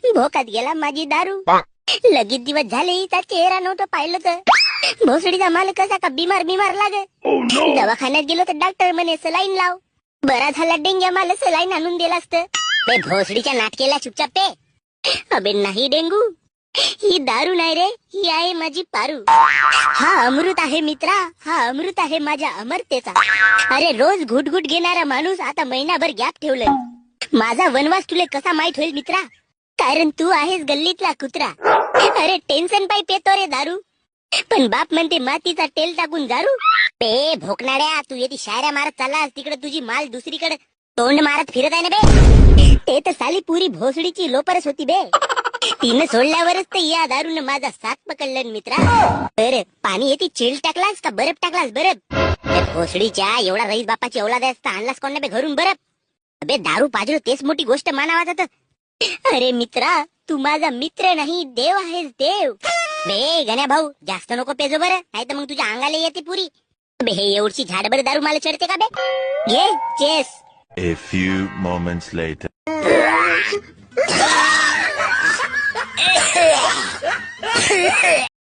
भोकात गेला माझी दारू. लगेच दिवस झाले हिचा चेहरा नव्हतं पाहिलं तर भोसडीचा मालक कसा का बिमार लागे. दवाखान्यात गेलो तर डॉक्टर म्हणे सलाईन लाव. बरा झाला डेंग्या मला सलाईन आणून दिला असतं. बे भोसडीच्या नाटकेला चुपचाप पे. अबे नाही डेंगू, ही दारू नाही रे, ही आहे माझी पारू. हा अमृत आहे मित्रा, हा अमृत आहे माझ्या अमरतेचा. अरे रोज घुट घुट घेणारा माणूस आता महिनाभर गॅप ठेवलंय. माझा वनवास तुले कसा माहित होईल मित्रा, कारण तू आहेस गल्लीतला कुत्रा. अरे टेन्शन पायी पेतो रे दारू, पण बाप म्हणते मातीचा तेल टाकून दारू. बे भोकणाड्या, तू येते शायऱ्या मारत चाललास तिकडे, तुझी माल दुसरीकडे तोंड मारत फिरत आहे ना बे. ते तर साली पुरी भोसडीची लोपरच होती बे. तिनं सोडल्यावरच तर या दारून माझा साथ पकडलं मित्रा. अरे पाणी येते चिल टाकलास का बर्फ टाकलास बर्फ. भोसडीच्या एवढा रईस बापाची औलाद असता आणलास कोण बे घरून बर्फ. अबे दारू पाजलो तेच मोठी गोष्ट मानावा जात. अरे मित्रा, तू माझा मित्र नाही देव आहेस देव. बे गण्या भाऊ जास्त नको पेजो बरं, नाही तर मग तुझ्या अंगाला येते पुरी. बे हे एवढी झाडभर दारू मला चढते का बे. घे chess. A few moments later.